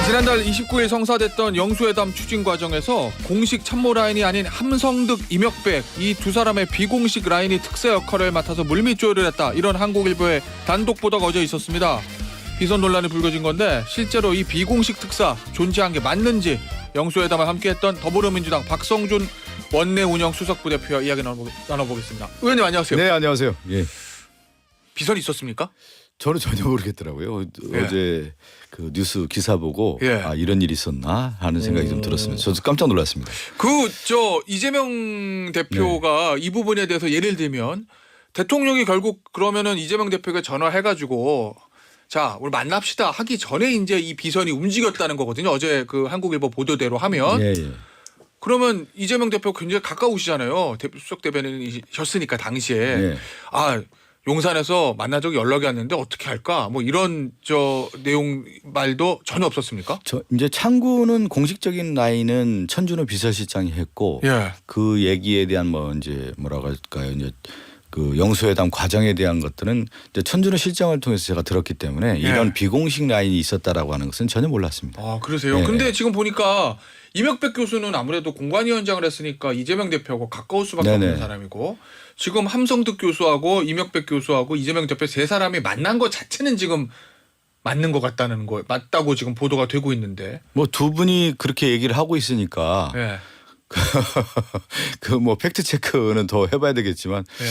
지난달 29일 성사됐던 영수회담 추진 과정에서 공식 참모 라인이 아닌 함성득, 이명백 이 두 사람의 비공식 라인이 특사 역할을 맡아서 물밑 조율을 했다. 이런 한국일보의 단독 보도가 어제 있었습니다. 비선 논란이 불거진 건데 실제로 이 비공식 특사 존재한 게 맞는지 영수회담을 함께했던 더불어민주당 박성준 원내 운영 수석 부대표와 이야기 나눠보겠습니다. 의원님 안녕하세요. 네, 안녕하세요. 예. 비선이 있었습니까? 저는 전혀 모르겠더라고요. 예. 어제 그 뉴스 기사 보고 예. 아 이런 일이 있었나 하는 생각이 좀 들었습니다. 저도 깜짝 놀랐습니다. 이재명 대표가 이 부분에 대해서 예를 들면 대통령이 결국 그러면은 이재명 대표가 전화해가지고 자 우리 만납시다 하기 전에 이제 이 비선이 움직였다는 거거든요. 어제 그 한국일보 보도대로 하면 예, 예. 그러면 이재명 대표 굉장히 가까우시잖아요. 수석 대변인이셨으니까 당시에 예. 아 용산에서 만난 적이 연락이 왔는데 어떻게 할까? 뭐 이런 내용 말도 전혀 없었습니까? 이제 창구는 공식적인 라인은 천준호 비서실장이 했고 예. 그 얘기에 대한 뭐 이제 뭐라고 할까요? 이제 그 영수회담 과정에 대한 것들은 이제 천준호 실장을 통해서 제가 들었기 때문에 이런 비공식 라인이 있었다라고 하는 것은 전혀 몰랐습니다. 아 그러세요? 예. 근데 지금 보니까 이명백 교수는 아무래도 공관위원장을 했으니까 이재명 대표하고 가까울 수밖에 네네. 없는 사람이고 지금 함성득 교수하고 이명백 교수하고 이재명 대표 세 사람이 만난 것 자체는 지금 맞는 것 같다는 거 맞다고 지금 보도가 되고 있는데 뭐 두 분이 그렇게 얘기를 하고 있으니까 예. 그 뭐 팩트 체크는 더 해봐야 되겠지만 예.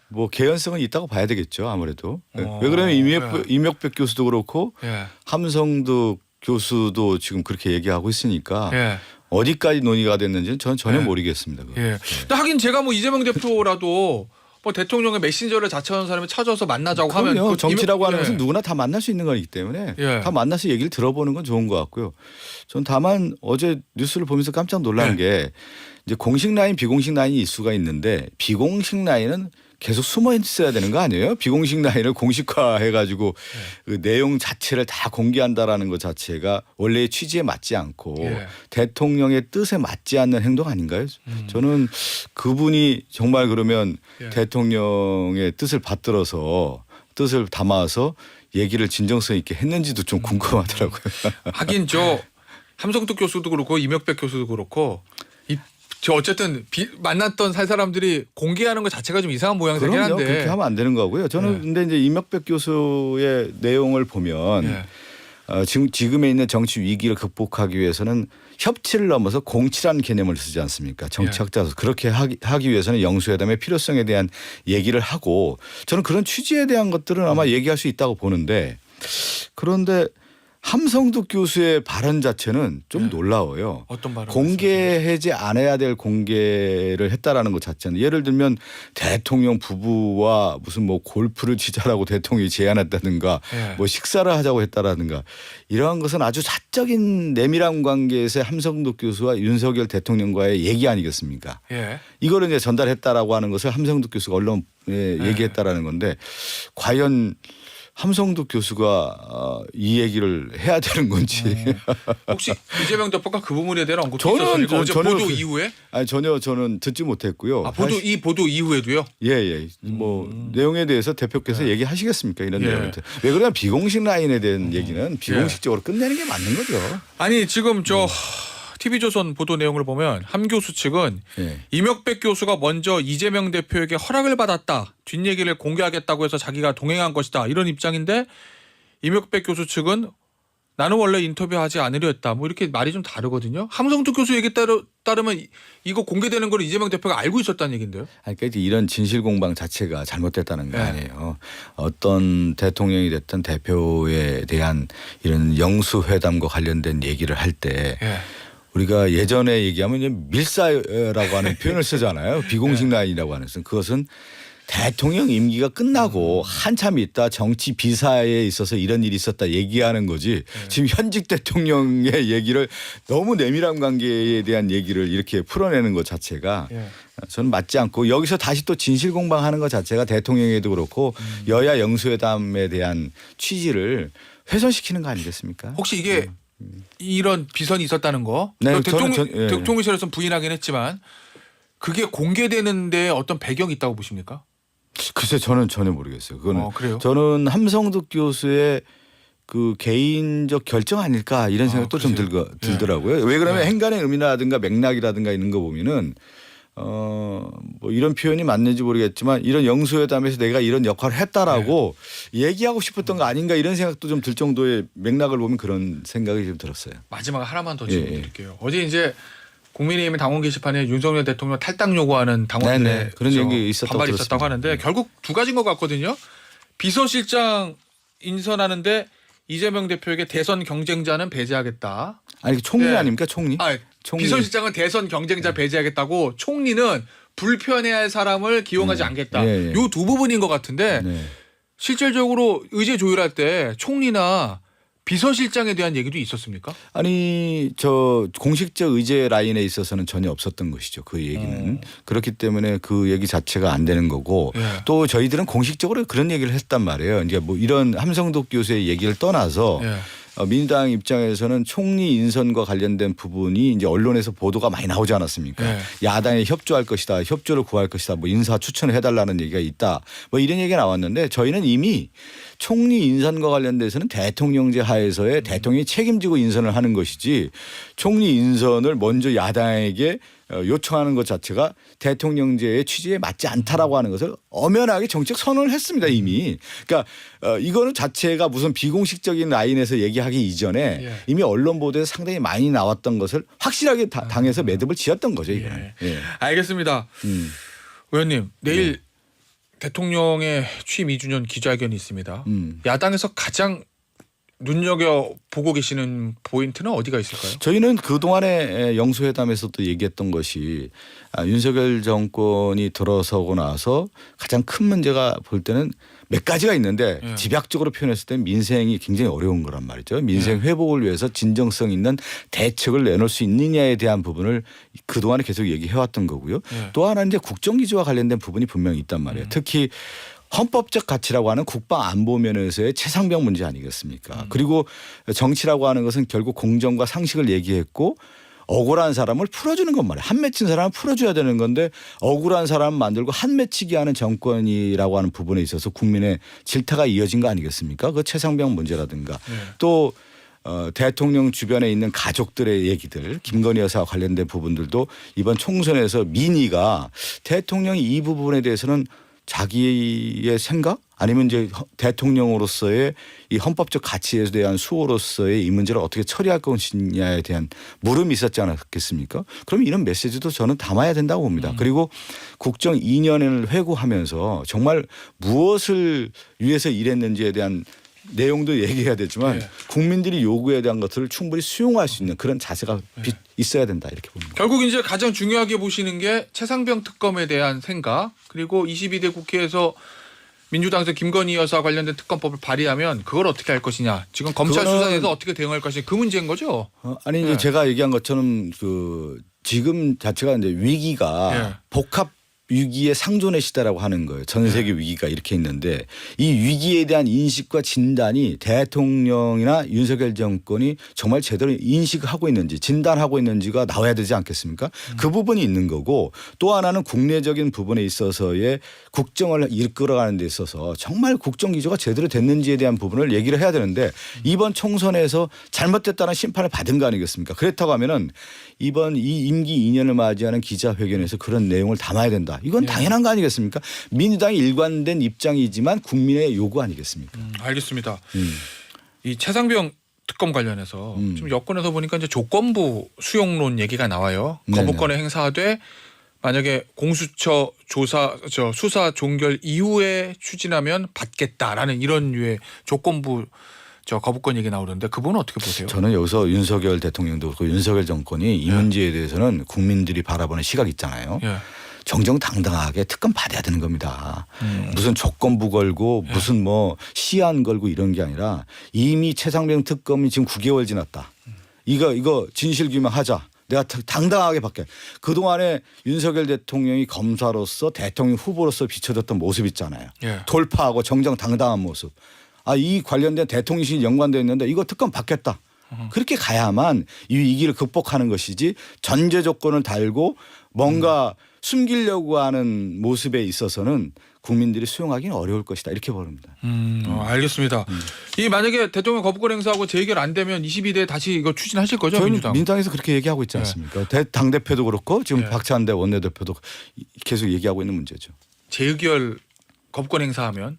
뭐 개연성은 있다고 봐야 되겠죠 아무래도. 어, 왜 그러면 예. 이명백 교수도 그렇고 예. 함성득 교수도 지금 그렇게 얘기하고 있으니까 예. 어디까지 논의가 됐는지는 저는 전혀 예. 모르겠습니다. 그거. 예. 근데 하긴 제가 뭐 이재명 대표라도 뭐 대통령의 메신저를 자처하는 사람이 찾아서 만나자고 하면 그럼요. 그 정치라고 하는 예. 것은 누구나 다 만날 수 있는 거기 때문에 예. 다 만나서 얘기를 들어보는 건 좋은 것 같고요. 전 다만 어제 뉴스를 보면서 깜짝 놀란 예. 게 이제 공식 라인, 비공식 라인이 있을 수가 있는데 비공식 라인은 계속 숨어 있어야 되는 거 아니에요? 비공식 라인을 공식화해가지고 그 내용 자체를 다 공개한다라는 것 자체가 원래의 취지에 맞지 않고 예. 대통령의 뜻에 맞지 않는 행동 아닌가요? 저는 그분이 정말 그러면 예. 대통령의 뜻을 받들어서 뜻을 담아서 얘기를 진정성 있게 했는지도 좀 궁금하더라고요. 하긴 함성득 교수도 그렇고 이명백 교수도 그렇고 어쨌든 만났던 사람들이 공개하는 것 자체가 좀 이상한 모양새긴 그럼요. 한데 그렇게 하면 안 되는 거고요. 저는 예. 근데 이제 이명백 교수의 내용을 보면 예. 지금에 있는 정치 위기를 극복하기 위해서는 협치를 넘어서 공치라는 개념을 쓰지 않습니까? 정치학자로서 그렇게 하기 위해서는 영수회담의 필요성에 대한 얘기를 하고 저는 그런 취지에 대한 것들은 아마 얘기할 수 있다고 보는데 그런데 함성득 교수의 발언 자체는 좀 놀라워요. 어떤 발언? 공개하지 않아야 될 공개를 했다라는 것 자체는 예를 들면 대통령 부부와 무슨 뭐 골프를 치자라고 대통령이 제안했다든가 예. 뭐 식사를 하자고 했다라든가 이러한 것은 아주 사적인 내밀한 관계에서 함성득 교수와 윤석열 대통령과의 얘기 아니겠습니까? 예. 이거를 이제 전달했다라고 하는 것을 함성득 교수가 언론에 얘기했다라는 건데 과연 함성득 교수가 이 얘기를 해야 되는 건지. 혹시 이재명 대표가 그 부분에 대한 언급이 있었습니까? 어제 보도 이후에? 아니 전혀 저는 듣지 못했고요. 이 보도 이후에도요? 예. 뭐 내용에 대해서 대표께서 얘기하시겠습니까? 이런 내용을. 왜 그러냐 비공식 라인에 대한 얘기는 비공식적으로 끝내는 게 맞는 거죠. 아니 지금 TV조선 보도 내용을 보면 함 교수 측은 이명백 교수가 먼저 이재명 대표에게 허락을 받았다. 뒷얘기를 공개하겠다고 해서 자기가 동행한 것이다. 이런 입장인데 이명백 교수 측은 나는 원래 인터뷰하지 않으려 했다. 뭐 이렇게 말이 좀 다르거든요. 함성득 교수 얘기 따르면 이거 공개되는 걸 이재명 대표가 알고 있었다는 얘기인데요. 그러니까 이런 진실 공방 자체가 잘못됐다는 거 아니에요. 어떤 대통령이 됐든 대표에 대한 이런 영수회담과 관련된 얘기를 할 때 우리가 예전에 얘기하면 이제 밀사라고 하는 표현을 쓰잖아요. 비공식 라인이라고 하는 것은 그것은 대통령 임기가 끝나고 한참 있다 정치 비사에 있어서 이런 일이 있었다 얘기하는 거지 지금 현직 대통령의 얘기를 너무 내밀한 관계에 대한 얘기를 이렇게 풀어내는 것 자체가 저는 맞지 않고 여기서 다시 또 진실 공방하는 것 자체가 대통령에도 그렇고 여야 영수회담에 대한 취지를 훼손시키는 거 아니겠습니까? 혹시 이게 이런 비선이 있었다는 거 네, 대통령실에서는 부인하긴 했지만 그게 공개되는데 어떤 배경이 있다고 보십니까? 글쎄 저는 전혀 모르겠어요. 그거는 그래요? 저는 함성득 교수의 그 개인적 결정 아닐까 이런 생각도 좀 들더라고요. 왜 그러면 행간의 의미라든가 맥락이라든가 있는 거 보면은 뭐 이런 표현이 맞는지 모르겠지만 이런 영수회담에서 내가 이런 역할을 했다라고 얘기하고 싶었던 거 아닌가 이런 생각도 좀 들 정도의 맥락을 보면 그런 생각이 좀 들었어요. 마지막 하나만 더 질문드릴게요. 어제 이제 국민의힘 당원 게시판에 윤석열 대통령 탈당 요구하는 당원들의 그런 얘기 있었다고 반발이 들었습니다. 있었다고 하는데 결국 두 가지인 것 같거든요. 비서실장 인선하는데 이재명 대표에게 대선 경쟁자는 배제하겠다. 아니 총리 아닙니까 총리? 총리. 비서실장은 대선 경쟁자 배제하겠다고 총리는 불편해야 할 사람을 기용하지 않겠다. 요 두 부분인 것 같은데 실질적으로 의제 조율할 때 총리나 비서실장에 대한 얘기도 있었습니까? 아니 저 공식적 의제 라인에 있어서는 전혀 없었던 것이죠. 그 얘기는. 그렇기 때문에 그 얘기 자체가 안 되는 거고 또 저희들은 공식적으로 그런 얘기를 했단 말이에요. 이제 뭐 이런 함성덕 교수의 얘기를 떠나서 민주당 입장에서는 총리 인선과 관련된 부분이 이제 언론에서 보도가 많이 나오지 않았습니까? 야당에 협조할 것이다. 협조를 구할 것이다. 뭐 인사 추천을 해달라는 얘기가 있다. 뭐 이런 얘기가 나왔는데 저희는 이미 총리 인선과 관련돼서는 대통령제 하에서의 대통령이 책임지고 인선을 하는 것이지 총리 인선을 먼저 야당에게 요청하는 것 자체가 대통령제의 취지에 맞지 않다라고 하는 것을 엄연하게 정책 선언을 했습니다 이미. 그러니까 이거는 자체가 무슨 비공식적인 라인에서 얘기하기 이전에 이미 언론 보도에서 상당히 많이 나왔던 것을 확실하게 당에서 매듭을 지었던 거죠 이거는. 알겠습니다. 의원님 내일 대통령의 취임 2주년 기자회견이 있습니다. 야당에서 가장 눈여겨보고 계시는 포인트는 어디가 있을까요? 저희는 그동안에 영수회담에서도 얘기했던 것이 윤석열 정권이 들어서고 나서 가장 큰 문제가 볼 때는 몇 가지가 있는데 집약적으로 표현했을 때 민생이 굉장히 어려운 거란 말이죠. 민생 회복을 위해서 진정성 있는 대책을 내놓을 수 있느냐에 대한 부분을 그동안에 계속 얘기해왔던 거고요. 또 하나 이제 국정기조와 관련된 부분이 분명히 있단 말이에요. 특히 헌법적 가치라고 하는 국방 안보 면에서의 최상병 문제 아니겠습니까? 그리고 정치라고 하는 것은 결국 공정과 상식을 얘기했고 억울한 사람을 풀어주는 것 말이에요. 한 맺힌 사람은 풀어줘야 되는 건데 억울한 사람 만들고 한 맺히게 하는 정권이라고 하는 부분에 있어서 국민의 질타가 이어진 거 아니겠습니까? 그 최상병 문제라든가 또 대통령 주변에 있는 가족들의 얘기들 김건희 여사와 관련된 부분들도 이번 총선에서 민의가 대통령이 이 부분에 대해서는 자기의 생각 아니면 이제 대통령으로서의 이 헌법적 가치에 대한 수호로서의 이 문제를 어떻게 처리할 것이냐에 대한 물음이 있었지 않았겠습니까? 그럼 이런 메시지도 저는 담아야 된다고 봅니다. 그리고 국정 2년을 회고하면서 정말 무엇을 위해서 일했는지에 대한 내용도 얘기해야 되지만 국민들이 요구에 대한 것들을 충분히 수용할 수 있는 그런 자세가 있어야 된다 이렇게 봅니다. 결국 이제 가장 중요하게 보시는 게 최상병 특검에 대한 생각 그리고 22대 국회에서 민주당에서 김건희 여사 관련된 특검법을 발의하면 그걸 어떻게 할 것이냐. 지금 검찰 수사에서 어떻게 대응할 것이냐. 그 문제인 거죠. 아니 이제 제가 얘기한 것처럼 그 지금 자체가 이제 위기가 복합 위기의 상존의 시대라고 하는 거예요. 전 세계 위기가 이렇게 있는데 이 위기에 대한 인식과 진단이 대통령이나 윤석열 정권이 정말 제대로 인식하고 있는지 진단하고 있는지가 나와야 되지 않겠습니까? 그 부분이 있는 거고 또 하나는 국내적인 부분에 있어서의 국정을 이끌어가는 데 있어서 정말 국정기조가 제대로 됐는지에 대한 부분을 얘기를 해야 되는데 이번 총선에서 잘못됐다는 심판을 받은 거 아니겠습니까? 그렇다고 하면은 이번 이 임기 2년을 맞이하는 기자회견에서 그런 내용을 담아야 된다. 이건 당연한 거 아니겠습니까? 민주당이 일관된 입장이지만 국민의 요구 아니겠습니까? 알겠습니다. 이 최상병 특검 관련해서 지금 여권에서 보니까 이제 조건부 수용론 얘기가 나와요. 거부권을 행사하되 만약에 공수처 수사 종결 이후에 추진하면 받겠다라는 이런 류의 조건부 거부권 얘기 나오는데 그분은 어떻게 보세요? 저는 여기서 윤석열 대통령도 그렇고 윤석열 정권이 이 문제에 대해서는 국민들이 바라보는 시각이 있잖아요. 정정당당하게 특검 받아야 되는 겁니다. 무슨 조건부 걸고 무슨 뭐 시한 걸고 이런 게 아니라 이미 최상병 특검이 지금 9개월 지났다. 이거 진실 규명하자. 내가 당당하게 받게. 그동안에 윤석열 대통령이 검사로서 대통령 후보로서 비춰졌던 모습 있잖아요. 돌파하고 정정당당한 모습. 이 관련된 대통령실이 연관되어 있는데 이거 특검 받겠다. 그렇게 가야만 이 위기를 극복하는 것이지 전제 조건을 달고 뭔가 숨기려고 하는 모습에 있어서는 국민들이 수용하기는 어려울 것이다 이렇게 보입니다. 알겠습니다. 이 만약에 대통령 거부권 행사하고 재의결 안 되면 22대 다시 이거 추진하실 거죠? 저희는 민주당. 민주당에서 그렇게 얘기하고 있지 않습니까? 당 대표도 그렇고 지금 박찬대 원내대표도 계속 얘기하고 있는 문제죠. 재의결 거부권 행사하면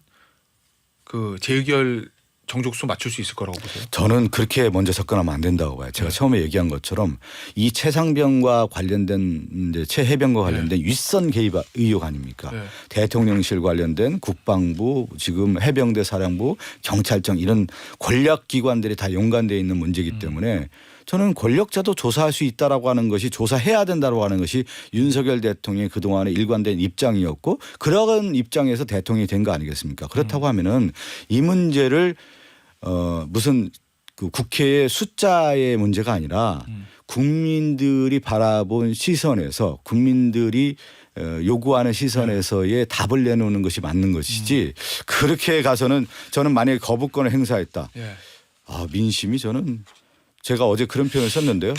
그 재의결 정족수 맞출 수 있을 거라고 보세요? 저는 그렇게 먼저 접근하면 안 된다고 봐요. 제가 처음에 얘기한 것처럼 이 최상병과 관련된 이제 최해병과 관련된 윗선 개입 의혹 아닙니까? 대통령실 관련된 국방부, 지금 해병대 사령부, 경찰청 이런 권력기관들이 다 연관되어 있는 문제이기 때문에 저는 권력자도 조사할 수 있다라고 하는 것이 조사해야 된다고 하는 것이 윤석열 대통령의 그동안의 일관된 입장이었고 그런 입장에서 대통령이 된 거 아니겠습니까? 그렇다고 하면은 이 문제를 무슨 그 국회의 숫자의 문제가 아니라 국민들이 바라본 시선에서 국민들이 요구하는 시선에서의 답을 내놓는 것이 맞는 것이지 그렇게 가서는 저는 만약에 거부권을 행사했다. 민심이 저는 제가 어제 그런 표현을 썼는데요.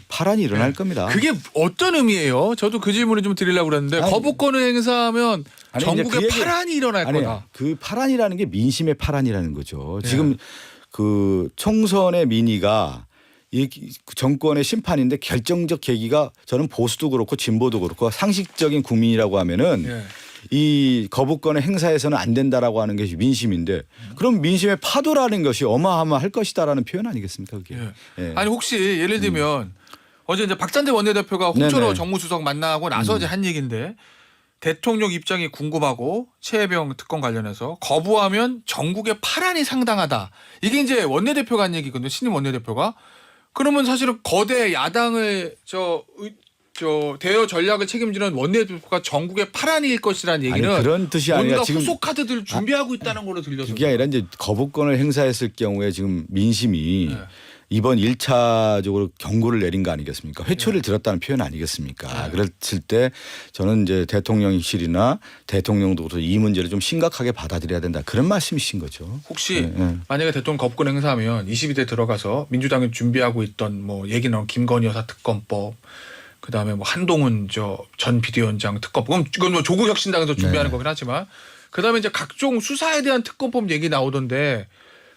파란이 일어날 겁니다. 그게 어떤 의미예요? 저도 그 질문을 좀 드리려고 그랬는데 거부권을 행사하면 전국에 파란이 일어날 거다. 그 파란이라는 게 민심의 파란이라는 거죠. 지금 그 총선의 민의가 이 정권의 심판인데 결정적 계기가 저는 보수도 그렇고 진보도 그렇고 상식적인 국민이라고 하면은 이 거부권의 행사에서는 안 된다라고 하는 것이 민심인데 그럼 민심의 파도라는 것이 어마어마할 것이다라는 표현 아니겠습니까? 그게. 아니 혹시 예를 들면 어제 이제 박찬대 원내대표가 홍철호 정무수석 만나고 나서 이제 한 얘기인데 대통령 입장이 궁금하고 최혜병 특검 관련해서 거부하면 전국에 파란이 상당하다. 이게 이제 원내대표가 한 얘기거든요. 신임 원내대표가. 그러면 사실은 거대 야당을 대여 전략을 책임지는 원내대표가 전국에 파란일 것이라는 얘기는 아니, 그런 뜻이 아니라 뭔가 지금 후속 카드들을 준비하고 있다는 걸로 들려서 그게 아니라 이제 거부권을 행사했을 경우에 지금 민심이 이번 1차적으로 경고를 내린 거 아니겠습니까? 회초리를 들었다는 표현 아니겠습니까? 그랬을 때 저는 이제 대통령실이나 대통령도 이 문제를 좀 심각하게 받아들여야 된다. 그런 말씀이신 거죠. 혹시 만약에 대통령 거부권 행사하면 22대 들어가서 민주당이 준비하고 있던 뭐 얘기 나온 김건희 여사 특검법 그다음에 뭐 한동훈 전 비대위원장 특검법 이건 뭐 조국 혁신당에서 준비하는 거긴 하지만 그다음에 이제 각종 수사에 대한 특검법 얘기 나오던데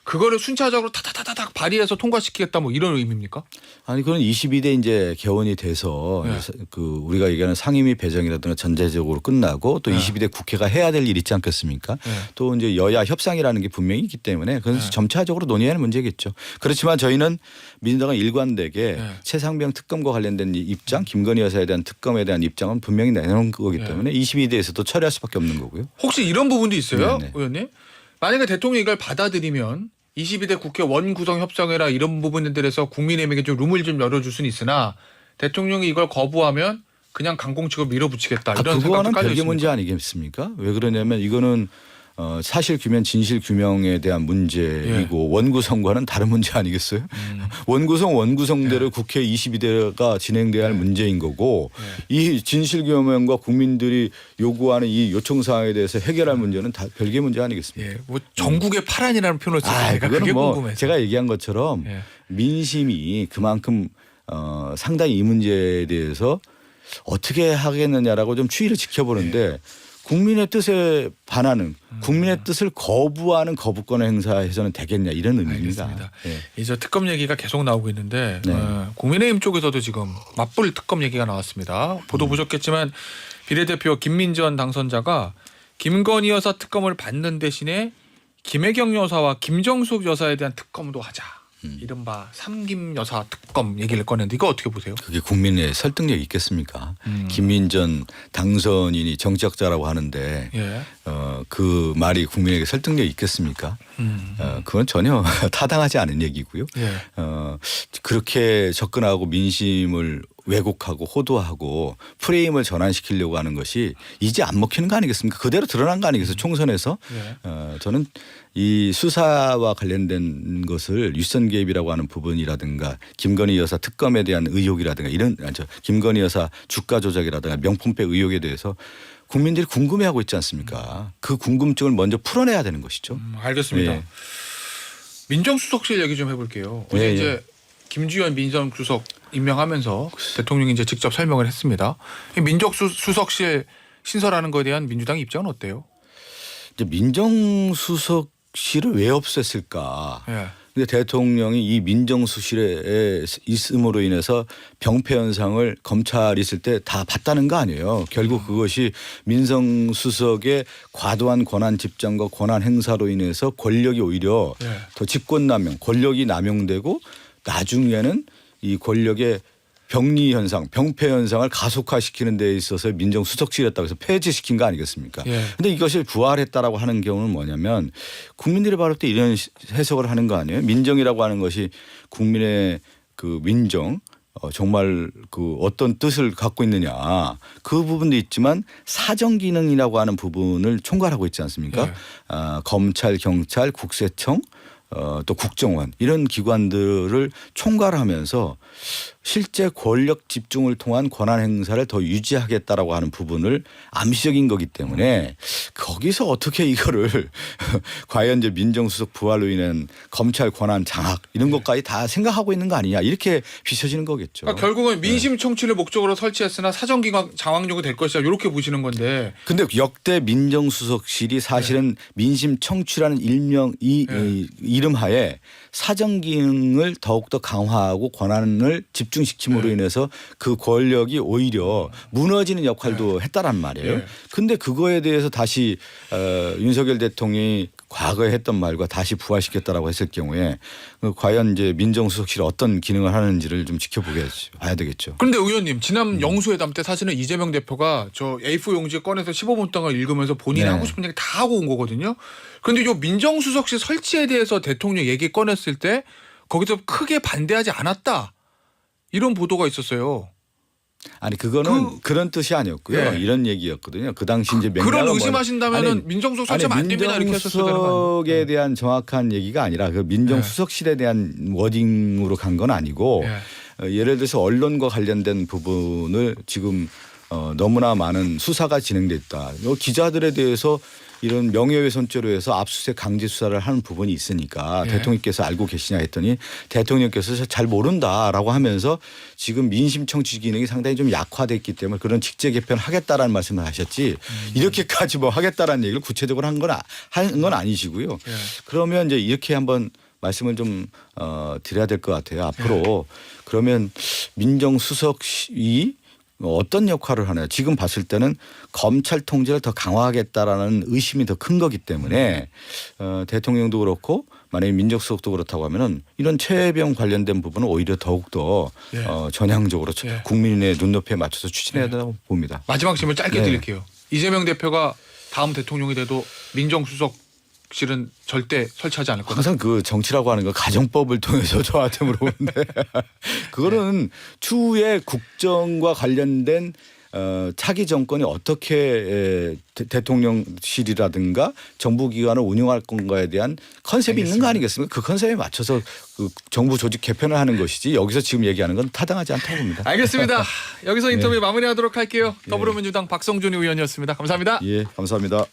그거를 순차적으로 타타타닥 발의해서 통과시키겠다 뭐 이런 의미입니까? 아니 그건 22대 이제 개원이 돼서 그 우리가 얘기하는 상임위 배정이라든가 전제적으로 끝나고 또 22대 국회가 해야 될 일 있지 않겠습니까? 또 이제 여야 협상이라는 게 분명히 있기 때문에 그건 점차적으로 논의하는 문제겠죠. 그렇지만 저희는 민주당은 일관되게 최상병 특검과 관련된 입장, 김건희 여사에 대한 특검에 대한 입장은 분명히 내놓은 거기 때문에 22대에서도 처리할 수밖에 없는 거고요. 혹시 이런 부분도 있어요, 의원님? 만약에 대통령이 이걸 받아들이면 22대 국회 원구성 협상회라 이런 부분들에서 국민의힘에게 좀 룸을 좀 열어줄 수는 있으나 대통령이 이걸 거부하면 그냥 강공식으로 밀어붙이겠다 이런 생각도 그거는 깔려 별개 있습니까? 문제 아니겠습니까? 왜 그러냐면 이거는 사실 규명 진실 규명에 대한 문제이고 원구성과는 다른 문제 아니겠어요? 원구성대로 국회 22대가 진행돼야 할 문제인 거고 이 진실 규명과 국민들이 요구하는 이 요청 사항에 대해서 해결할 문제는 다 별개 문제 아니겠습니까? 뭐 전국의 파란이라는 표현을 쓰니까 그게 뭐 궁금해서. 제가 얘기한 것처럼 민심이 그만큼 상당히 이 문제에 대해서 어떻게 하겠느냐라고 좀 추이를 지켜보는데 국민의 뜻에 반하는 국민의 뜻을 거부하는 거부권을 행사해서는 되겠냐 이런 의미입니다. 알겠습니다. 이제 특검 얘기가 계속 나오고 있는데 국민의힘 쪽에서도 지금 맞불 특검 얘기가 나왔습니다. 보도 보셨겠지만 비례대표 김민전 당선자가 김건희 여사 특검을 받는 대신에 김혜경 여사와 김정숙 여사에 대한 특검도 하자. 이른바 삼김 여사 특검 얘기를 꺼냈는데 이거 어떻게 보세요? 그게 국민의 설득력이 있겠습니까? 김민전 당선인이 정치학자라고 하는데 그 말이 국민에게 설득력이 있겠습니까? 그건 전혀 타당하지 않은 얘기고요. 그렇게 접근하고 민심을 왜곡하고 호도하고 프레임을 전환시키려고 하는 것이 이제 안 먹히는 거 아니겠습니까? 그대로 드러난 거 아니겠어요? 총선에서. 저는 이 수사와 관련된 것을 윗선 개입이라고 하는 부분이라든가 김건희 여사 특검에 대한 의혹이라든가 이런 김건희 여사 주가 조작이라든가 명품백 의혹에 대해서 국민들이 궁금해하고 있지 않습니까? 그 궁금증을 먼저 풀어내야 되는 것이죠. 알겠습니다. 민정수석실 얘기 좀 해볼게요. 어제 이제 김주현 민정수석 임명하면서 대통령이 이제 직접 설명을 했습니다. 민정수석실 신설하는 것에 대한 민주당 입장은 어때요? 이제 민정수석실을 왜 없앴을까? 예. 근데 대통령이 이 민정수실에 있음으로 인해서 병폐 현상을 검찰이 있을 때 다 봤다는 거 아니에요. 결국 그것이 민정수석의 과도한 권한 집중과 권한 행사로 인해서 권력이 오히려 예. 더 직권남용, 권력이 남용되고 나중에는 이 권력의 병리 현상, 병폐 현상을 가속화시키는 데 있어서 민정수석실이었다고 해서 폐지시킨 거 아니겠습니까? 예. 근데 이것을 부활했다라고 하는 경우는 뭐냐면 국민들이 바로 때 이런 해석을 하는 거 아니에요? 민정이라고 하는 것이 국민의 그 민정 정말 그 어떤 뜻을 갖고 있느냐 그 부분도 있지만 사정 기능이라고 하는 부분을 총괄하고 있지 않습니까? 예. 검찰, 경찰, 국세청 또 국정원 이런 기관들을 총괄하면서 실제 권력 집중을 통한 권한 행사를 더 유지하겠다라고 하는 부분을 암시적인 거기 때문에 거기서 어떻게 이거를 과연 이제 민정수석 부활로 인한 검찰 권한 장악 이런 것까지 다 생각하고 있는 거 아니냐 이렇게 비춰지는 거겠죠. 그러니까 결국은 민심 청취를 목적으로 설치했으나 사정기관 장악용이 될 것이다 이렇게 보시는 건데. 근데 역대 민정수석실이 사실은 민심 청취라는 일명 이름하에 사정 기능을 더욱더 강화하고 권한을 집중시킴으로 인해서 그 권력이 오히려 무너지는 역할도 했다란 말이에요. 근데 그거에 대해서 다시 윤석열 대통령이 과거에 했던 말과 다시 부활시켰다라고 했을 경우에 과연 이제 민정수석실이 어떤 기능을 하는지를 좀 봐야 되겠죠. 그런데 의원님 지난 영수회담 때 사실은 이재명 대표가 저 A4 용지 꺼내서 15분 동안 읽으면서 본인이 네. 하고 싶은 얘기 다 하고 온 거거든요. 그런데 이 민정수석실 설치에 대해서 대통령 얘기 꺼냈을 때 거기서 크게 반대하지 않았다. 이런 보도가 있었어요. 아니 그거는 그런 뜻이 아니었고요. 예. 이런 얘기였거든요. 그 당시 이제 그런 의심하신다면은 민정수석 설치하면 안 됩니다 이렇게 했었어야 되는 거 아니에요? 민정수석에 대한 정확한 얘기가 아니라 그 민정수석실에 대한 워딩으로 간 건 아니고 예를 들어서 언론과 관련된 부분을 지금 너무나 많은 수사가 진행돼 있다. 기자들에 대해서 이런 명예훼손죄로 해서 압수수색 강제 수사를 하는 부분이 있으니까 대통령께서 알고 계시냐 했더니 대통령께서 잘 모른다라고 하면서 지금 민심 청취 기능이 상당히 좀 약화됐기 때문에 그런 직제 개편을 하겠다라는 말씀을 하셨지 이렇게까지 뭐 하겠다라는 얘기를 구체적으로 한 건 아니시고요. 그러면 이제 이렇게 한번 말씀을 좀 드려야 될 것 같아요. 앞으로 그러면 민정수석이 어떤 역할을 하나요? 지금 봤을 때는 검찰 통제를 더 강화하겠다라는 의심이 더 큰 거기 때문에 대통령도 그렇고 만약에 민정수석도 그렇다고 하면은 이런 최혜병 관련된 부분은 오히려 더욱더 전향적으로 국민의 눈높이에 맞춰서 추진해야 된다고 봅니다. 마지막 질문 짧게 드릴게요. 이재명 대표가 다음 대통령이 돼도 민정수석실은 절대 설치하지 않을 거다. 항상 그 정치라고 하는 거 가정법을 통해서 저한테 물어보는데 그거는 추후에 국정과 관련된 차기 정권이 어떻게 대통령실이라든가 정부기관을 운영할 건가에 대한 컨셉이 있는 거 아니겠습니까? 그 컨셉에 맞춰서 그 정부 조직 개편을 하는 것이지 여기서 지금 얘기하는 건 타당하지 않다고 봅니다. 알겠습니다. 여기서 인터뷰 마무리하도록 할게요. 더불어민주당 박성준 의원이었습니다. 감사합니다. 예, 감사합니다.